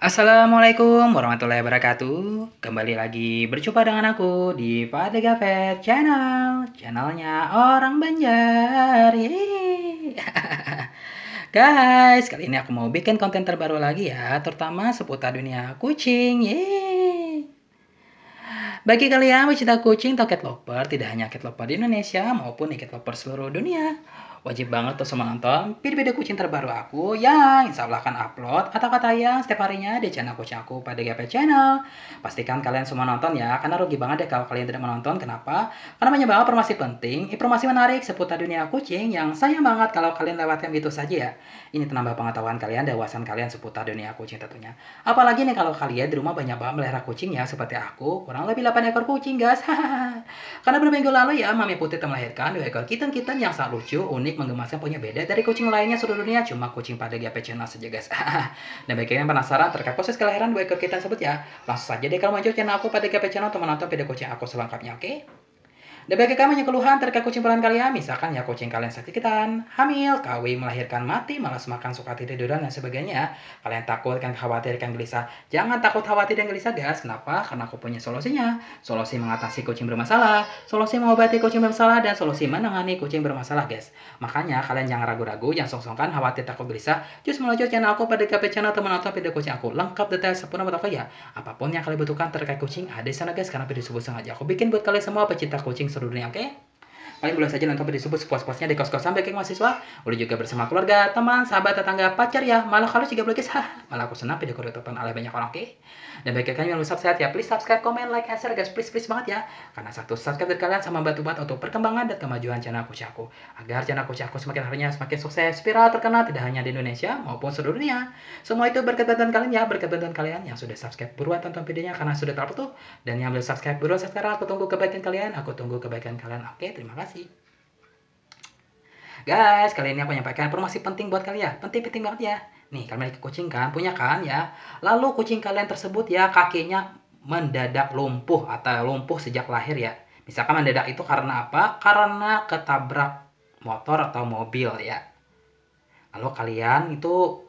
Assalamualaikum warahmatullahi wabarakatuh. Kembali lagi berjumpa dengan aku di Padega Pet Channel, channelnya orang Banjar. Yeay. Guys, kali ini aku mau bikin konten terbaru lagi ya, terutama seputar dunia kucing. Yeay. Bagi kalian pecinta kucing atau cat lover, tidak hanya cat lover di Indonesia maupun cat lover seluruh dunia, wajib banget tuh semua nonton video-video kucing terbaru aku yang insya Allah akan upload atau tayang setiap harinya di channel kucing aku pada GP Channel. Pastikan kalian semua nonton ya, karena rugi banget deh kalau kalian tidak menonton. Kenapa? Karena banyak banget informasi penting, informasi menarik seputar dunia kucing yang sayang banget kalau kalian lewatkan gitu saja ya. Ini menambah pengetahuan kalian, wawasan kalian seputar dunia kucing tentunya. Apalagi nih kalau kalian di rumah banyak banget melihara kucing ya, seperti aku, kurang lebih 8 ekor kucing guys. Karena berminggu lalu ya, Mami Putih telah melahirkan 2 ekor kitten-kitten yang sangat lucu, unik, menggemaskan, punya beda dari kucing lainnya seluruh dunia, cuma kucing pada GP Channel saja guys. Dan bagi kalian penasaran terkait proses kelahiran 2 ekor kitten tersebut ya, langsung saja deh kalau muncul channel aku pada GP Channel untuk menonton video kucing aku selengkapnya, oke? Dan bagi kamu yang keluhan terkait kucing peliharaan kalian, misalkan ya kucing kalian sakitan, hamil, kawin, melahirkan, mati, malas makan, suka tiduran, dan sebagainya, kalian takut, kan khawatir, kan gelisah. Jangan takut, khawatir, dan gelisah guys. Kenapa? Karena aku punya solusinya. Solusi mengatasi kucing bermasalah, solusi mengobati kucing bermasalah, dan solusi menangani kucing bermasalah guys. Makanya kalian jangan ragu-ragu, jangan songkan, khawatir, takut, gelisah. Just meluncur channel aku pada KP Channel atau menonton video kucing aku. Lengkap, detail, sempurna, buat apa ya? Apapun yang kalian butuhkan terkait kucing, ada di sana guys. Karena video tersebut sengaja aku bikin buat kalian semua pecinta kucing seluruh dunia, oke? Kalian boleh saja nonton video tersebut sepuas-puasnya di kos-kosan bagi mahasiswa, boleh juga bersama keluarga, teman, sahabat, tetangga, pacar ya, malah kalau juga boleh guys, malah aku senang video aku ditonton oleh banyak orang, oke? Dan bagi kalian yang belum subscribe ya, please subscribe, comment, like, and share guys, please banget ya, karena satu subscribe dari kalian sama bantu banget untuk perkembangan dan kemajuan channel kucing aku, agar channel kucing aku semakin harinya semakin sukses, viral, terkenal, tidak hanya di Indonesia maupun seluruh dunia. Semua itu berkat bantuan kalian ya, berkat bantuan kalian yang sudah subscribe, buruan tonton videonya karena sudah terlalu tuh, dan yang belum subscribe, buruan sekarang, aku tunggu kebaikan kalian, oke? Terima kasih. Guys, kali ini aku menyampaikan informasi penting buat kalian ya. Penting banget ya. Nih, kalian memiliki kucing kan? Punya kan ya? Lalu kucing kalian tersebut ya kakinya mendadak lumpuh atau lumpuh sejak lahir ya. Misalkan mendadak itu karena apa? Karena ketabrak motor atau mobil ya. Lalu kalian itu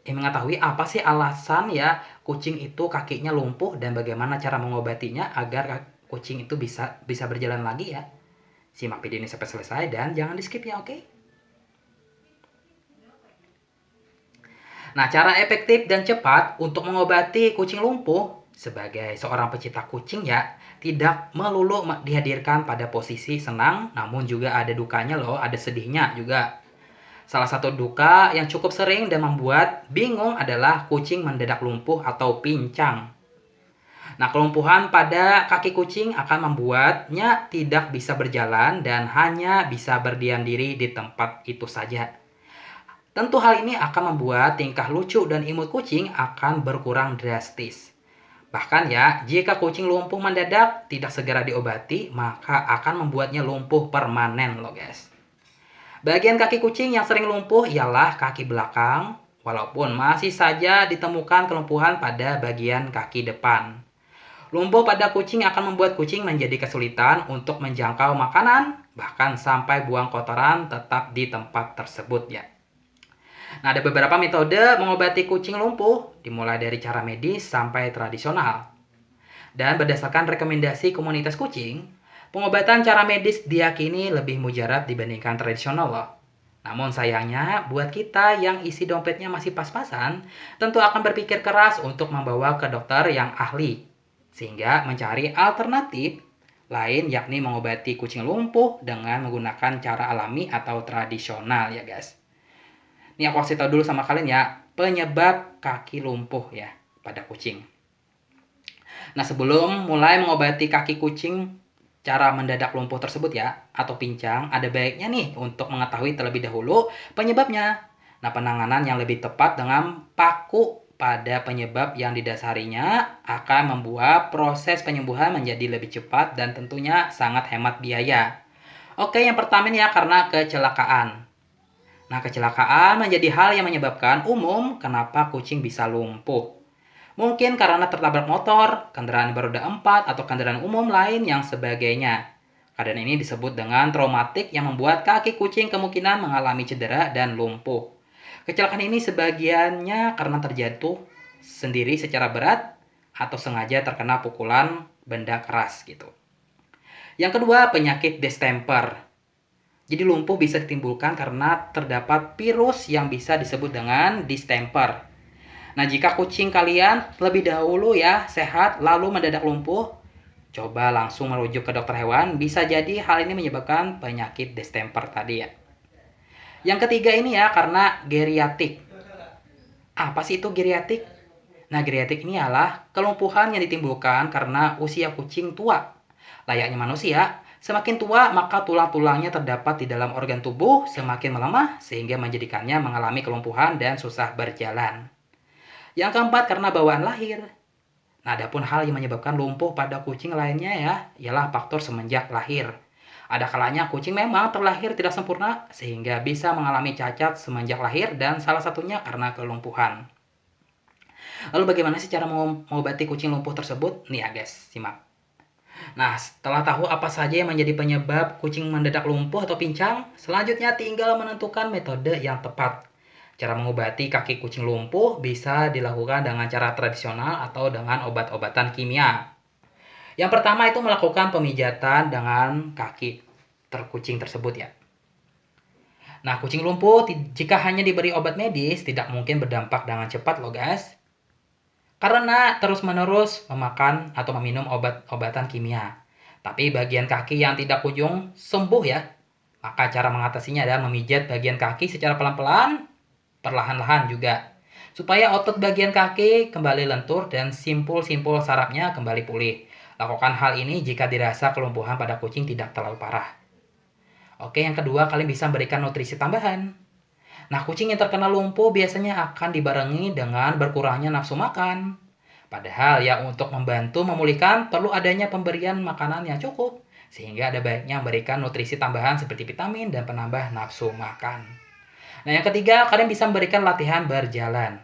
mengetahui apa sih alasan ya kucing itu kakinya lumpuh dan bagaimana cara mengobatinya agar kucing itu bisa berjalan lagi ya. Simak video ini sampai selesai dan jangan di skip ya, oke? Nah, cara efektif dan cepat untuk mengobati kucing lumpuh sebagai seorang pecinta kucing ya, tidak melulu dihadirkan pada posisi senang, namun juga ada dukanya loh, ada sedihnya juga. Salah satu duka yang cukup sering dan membuat bingung adalah kucing mendadak lumpuh atau pincang. Nah, kelumpuhan pada kaki kucing akan membuatnya tidak bisa berjalan dan hanya bisa berdiam diri di tempat itu saja. Tentu hal ini akan membuat tingkah lucu dan imut kucing akan berkurang drastis. Bahkan ya, jika kucing lumpuh mendadak tidak segera diobati, maka akan membuatnya lumpuh permanen loh guys. Bagian kaki kucing yang sering lumpuh ialah kaki belakang, walaupun masih saja ditemukan kelumpuhan pada bagian kaki depan. Lumpuh pada kucing akan membuat kucing menjadi kesulitan untuk menjangkau makanan, bahkan sampai buang kotoran tetap di tempat tersebut ya. Nah, ada beberapa metode mengobati kucing lumpuh, dimulai dari cara medis sampai tradisional. Dan berdasarkan rekomendasi komunitas kucing, pengobatan cara medis diyakini lebih mujarab dibandingkan tradisional loh. Namun sayangnya, buat kita yang isi dompetnya masih pas-pasan, tentu akan berpikir keras untuk membawa ke dokter yang ahli. Sehingga mencari alternatif lain yakni mengobati kucing lumpuh dengan menggunakan cara alami atau tradisional ya guys. Ini aku kasih tahu dulu sama kalian ya, penyebab kaki lumpuh ya pada kucing. Nah, sebelum mulai mengobati kaki kucing cara mendadak lumpuh tersebut ya, atau pincang, ada baiknya nih untuk mengetahui terlebih dahulu penyebabnya. Nah, penanganan yang lebih tepat dengan paku pada penyebab yang didasarinya akan membuat proses penyembuhan menjadi lebih cepat dan tentunya sangat hemat biaya. Oke, yang pertama nih ya, karena kecelakaan. Nah, kecelakaan menjadi hal yang menyebabkan umum kenapa kucing bisa lumpuh. Mungkin karena tertabrak motor, kendaraan beroda 4, atau kendaraan umum lain yang sebagainya. Keadaan ini disebut dengan traumatik yang membuat kaki kucing kemungkinan mengalami cedera dan lumpuh. Kecelakaan ini sebagiannya karena terjatuh sendiri secara berat atau sengaja terkena pukulan benda keras gitu. Yang kedua, penyakit distemper. Jadi lumpuh bisa ditimbulkan karena terdapat virus yang bisa disebut dengan distemper. Nah, jika kucing kalian lebih dahulu ya sehat lalu mendadak lumpuh, coba langsung merujuk ke dokter hewan. Bisa jadi hal ini menyebabkan penyakit distemper tadi ya. Yang ketiga ini ya karena geriatik. Apa sih itu geriatik? Nah, geriatik ini adalah kelumpuhan yang ditimbulkan karena usia kucing tua. Layaknya manusia, semakin tua maka tulang-tulangnya terdapat di dalam organ tubuh semakin melemah sehingga menjadikannya mengalami kelumpuhan dan susah berjalan. Yang keempat karena bawaan lahir. Nah, adapun hal yang menyebabkan lumpuh pada kucing lainnya ya, ialah faktor semenjak lahir. Ada kalanya kucing memang terlahir tidak sempurna sehingga bisa mengalami cacat semenjak lahir dan salah satunya karena kelumpuhan. Lalu bagaimana sih cara mengobati kucing lumpuh tersebut? Nih ya guys, simak. Nah, setelah tahu apa saja yang menjadi penyebab kucing mendadak lumpuh atau pincang, selanjutnya tinggal menentukan metode yang tepat. Cara mengobati kaki kucing lumpuh bisa dilakukan dengan cara tradisional atau dengan obat-obatan kimia. Yang pertama itu melakukan pemijatan dengan kaki kucing tersebut ya. Nah, kucing lumpuh jika hanya diberi obat medis tidak mungkin berdampak dengan cepat loh guys. Karena terus-menerus memakan atau meminum obat-obatan kimia. Tapi bagian kaki yang tidak kunjung sembuh ya, maka cara mengatasinya adalah memijat bagian kaki secara pelan-pelan, perlahan-lahan juga. Supaya otot bagian kaki kembali lentur dan simpul-simpul sarafnya kembali pulih. Lakukan hal ini jika dirasa kelumpuhan pada kucing tidak terlalu parah. Oke, yang kedua, kalian bisa memberikan nutrisi tambahan. Nah, kucing yang terkena lumpuh biasanya akan dibarengi dengan berkurangnya nafsu makan. Padahal ya untuk membantu memulihkan perlu adanya pemberian makanan yang cukup. Sehingga ada baiknya memberikan nutrisi tambahan seperti vitamin dan penambah nafsu makan. Nah, yang ketiga, kalian bisa memberikan latihan berjalan.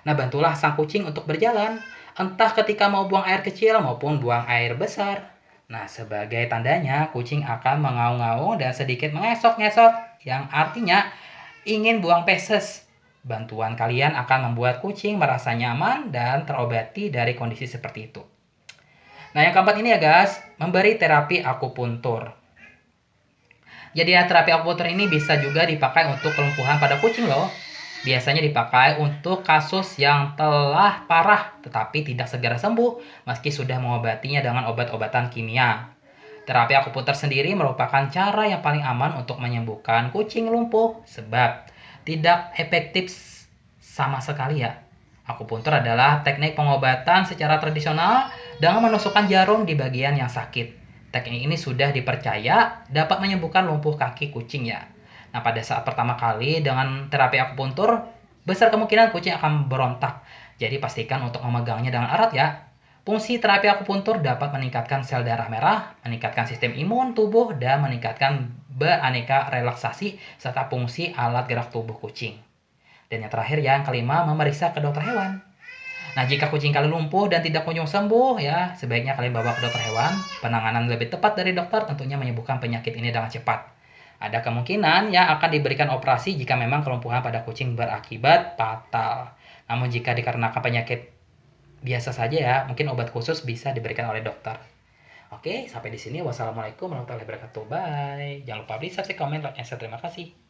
Nah, bantulah sang kucing untuk berjalan. Entah ketika mau buang air kecil maupun buang air besar. Nah, sebagai tandanya kucing akan mengaung-ngaung dan sedikit mengesok-ngesok. Yang artinya ingin buang feses. Bantuan kalian akan membuat kucing merasa nyaman dan terobati dari kondisi seperti itu. Nah, yang keempat ini ya guys, memberi terapi akupuntur. Jadi ya, terapi akupuntur ini bisa juga dipakai untuk kelumpuhan pada kucing loh. Biasanya dipakai untuk kasus yang telah parah tetapi tidak segera sembuh meski sudah mengobatinya dengan obat-obatan kimia. Terapi akupuntur sendiri merupakan cara yang paling aman untuk menyembuhkan kucing lumpuh sebab tidak efektif sama sekali ya. Akupuntur adalah teknik pengobatan secara tradisional dengan menusukkan jarum di bagian yang sakit. Teknik ini sudah dipercaya dapat menyembuhkan lumpuh kaki kucing ya. Nah, pada saat pertama kali dengan terapi akupuntur, besar kemungkinan kucing akan berontak. Jadi pastikan untuk memegangnya dengan erat ya. Fungsi terapi akupuntur dapat meningkatkan sel darah merah, meningkatkan sistem imun tubuh, dan meningkatkan beraneka relaksasi serta fungsi alat gerak tubuh kucing. Dan yang terakhir ya, yang kelima, memeriksa ke dokter hewan. Nah, jika kucing kalian lumpuh dan tidak kunjung sembuh ya, sebaiknya kalian bawa ke dokter hewan. Penanganan lebih tepat dari dokter tentunya menyembuhkan penyakit ini dengan cepat. Ada kemungkinan ya akan diberikan operasi jika memang kelumpuhan pada kucing berakibat fatal. Namun jika dikarenakan penyakit biasa saja ya, mungkin obat khusus bisa diberikan oleh dokter. Oke, sampai di sini. Wassalamualaikum warahmatullahi wabarakatuh. Bye. Jangan lupa di subscribe, komen, like, and share. Terima kasih.